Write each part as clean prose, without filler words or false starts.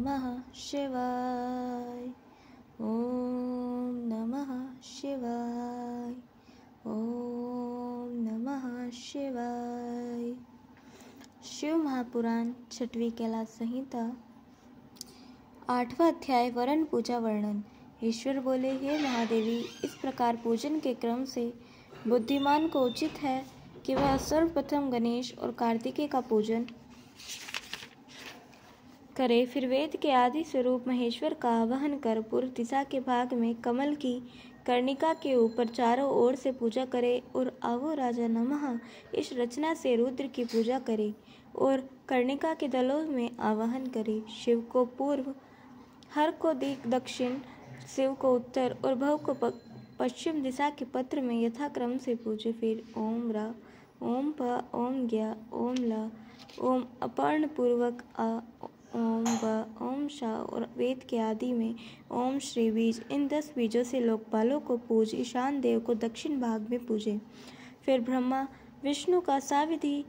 नमः शिवाय। ओम नमः शिवाय। ओम नमः शिवाय। शिव महापुराण छठवीं कैलाश संहिता 8वां अध्याय वरण पूजा वर्णन। ईश्वर बोले, हे महादेवी, इस प्रकार पूजन के क्रम से बुद्धिमान को उचित है कि वह सर्वप्रथम गणेश और कार्तिकेय का पूजन करे, फिर वेद के आदि स्वरूप महेश्वर का आवाहन कर पूर्व दिशा के भाग में कमल की कर्णिका के ऊपर चारों ओर से पूजा करे और आवो राजा नमः इस रचना से रुद्र की पूजा करे और कर्णिका के दलों में आवाहन करे। शिव को पूर्व, हर को दक्षिण, शिव को उत्तर और भव को पश्चिम दिशा के पत्र में यथाक्रम से पूजे। फिर ओम रा, ओम प, ओम ज्ञा, ओम ला, ओम अपर्ण पूर्वक आ, ओम व, ओम शा और वेद के आदि में ओम श्री बीज, इन 10 बीजों से लोकपालों को पूज, ईशान देव को दक्षिण भाग में पूजे। फिर ब्रह्मा विष्णु का साविधि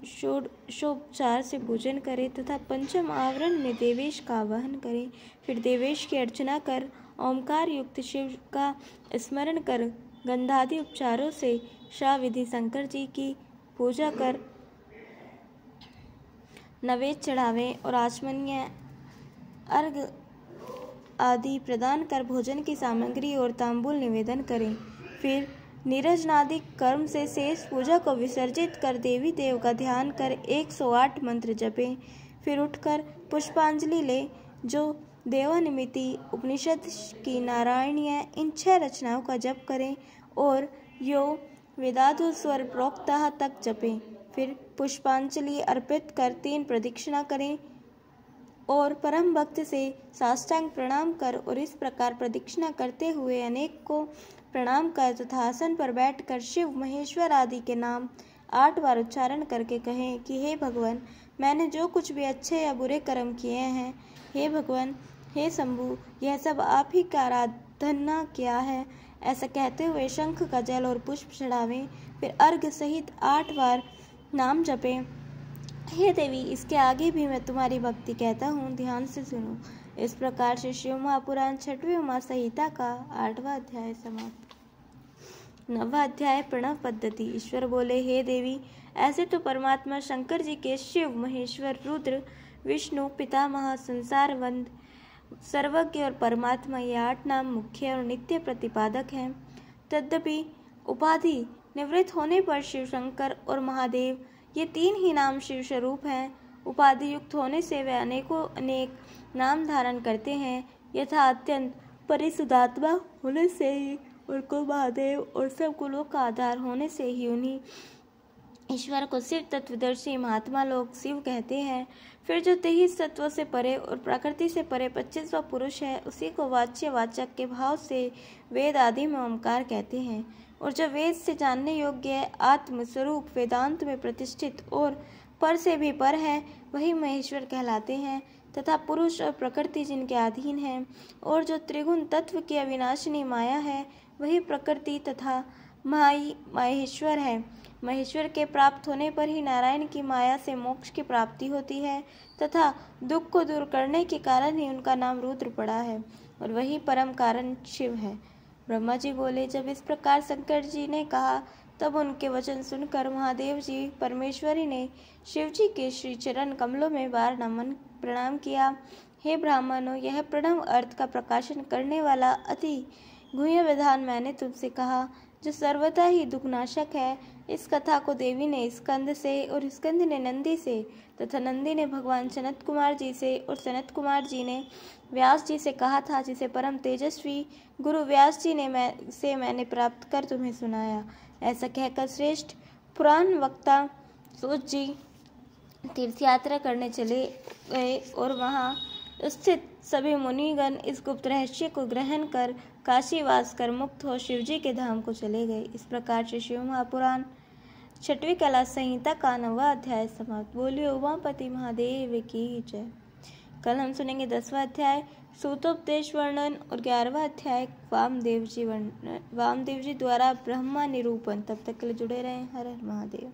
षोडशोपचार से पूजन करे तथा पंचम आवरण में देवेश का आवाहन करे। फिर देवेश की अर्चना कर ओमकार युक्त शिव का स्मरण कर गंधादि उपचारों से शाविधि शंकर जी की पूजा कर नैवेद्य चढ़ावे और आचमनीय अर्घ आदि प्रदान कर भोजन की सामग्री और तांबूल निवेदन करें। फिर नीरजनादि कर्म से शेष पूजा को विसर्जित कर देवी देव का ध्यान कर 108 मंत्र जपें। फिर उठकर पुष्पांजलि ले, जो देवानिमिति उपनिषद की नारायणीय इन 6 रचनाओं का जप करें और यो वेदादु स्वर प्रोक्तः तक जपें। फिर पुष्पांजलि अर्पित कर 3 प्रदक्षिणा करें और परम भक्त से साष्टांग प्रणाम कर और इस प्रकार प्रदक्षिणा करते हुए अनेक को प्रणाम कर तथा आसन पर बैठकर शिव महेश्वर आदि के नाम 8 बार उच्चारण करके कहें कि हे भगवान, मैंने जो कुछ भी अच्छे या बुरे कर्म किए हैं, हे भगवान, हे शंभु, यह सब आप ही का आराधना किया है। ऐसा कहते हुए शंख का जल और पुष्प चढ़ावें। फिर अर्घ सहित 8 बार नाम जपें। हे देवी, इसके आगे भी मैं तुम्हारी भक्ति कहता हूँ, ध्यान से सुनो। इस प्रकार से शिव महापुराण 6वीं उमा संहिता का 8वां अध्याय समाप्त। 9वां अध्याय प्रणव पद्धति। ईश्वर बोले, हे देवी, ऐसे तो परमात्मा शंकर जी के शिव, महेश्वर, रुद्र, विष्णु, पितामह, संसारवंद, सर्वज्ञ और परमात्मा, ये 8 नाम मुख्य और नित्य प्रतिपादक हैं। तद्यपि उपाधि निवृत्त होने पर शिव शंकर और महादेव, ये 3 ही नाम शिव स्वरूप हैं। उपाधि युक्त होने से वे अनेक नाम धारण करते हैं, यथा अत्यंत परिशुद्धात्मा होने से ही उनको महादेव और सब कुलों का आधार होने से ही उन्हीं ईश्वर को शिव तत्वदर्शी महात्मा लोग शिव कहते हैं। फिर जो 23 तत्वों से परे और प्रकृति से परे 25वां पुरुष है, उसी को वाच्य वाचक के भाव से वेद आदि में ओमकार कहते हैं। और जो वेद से जानने योग्य है, आत्म स्वरूप वेदांत में प्रतिष्ठित और पर से भी पर है, वही महेश्वर कहलाते हैं। तथा पुरुष और प्रकृति जिनके अधीन है और जो त्रिगुण तत्व की अविनाशिनी माया है, वही प्रकृति तथा महेश्वर है। महेश्वर के प्राप्त होने पर ही नारायण की माया से मोक्ष की प्राप्ति होती है तथा दुख को दूर करने के कारण ही उनका नाम रुद्र पड़ा है और वही परम कारण शिव है। ब्रह्मा जी बोले, जब इस प्रकार शंकर जी ने कहा, तब उनके वचन सुनकर महादेव जी परमेश्वरी ने शिव जी के श्री चरण कमलों में बार नमन प्रणाम किया। हे ब्राह्मणों, यह प्रणव अर्थ का प्रकाशन करने वाला अति गुह्य विधान मैंने तुमसे कहा, जो सर्वथा ही दुखनाशक है। इस कथा को देवी ने स्कंद से और स्कंद ने नंदी से तथा नंदी ने भगवान सनत कुमार जी से और सनत कुमार जी ने व्यास जी से कहा था, जिसे परम तेजस्वी गुरु व्यास जी ने मैंने प्राप्त कर तुम्हें सुनाया। ऐसा कहकर श्रेष्ठ पुराण वक्ता सूत जी तीर्थ यात्रा करने चले गए और वहाँ स्थित सभी मुनिगण इस गुप्त रहस्य को ग्रहण कर काशीवास कर मुक्त हो शिव जी के धाम को चले गए। इस प्रकार से शिव महापुराण 6वीं कैलाश संहिता का 9वां अध्याय समाप्त। बोलिए उमापति महादेव की जय। कल हम सुनेंगे 10वां अध्याय सूतोपदेश वर्णन और 11वां अध्याय वामदेव जी द्वारा ब्रह्मा निरूपण। तब तक के लिए जुड़े रहें। हर हर महादेव।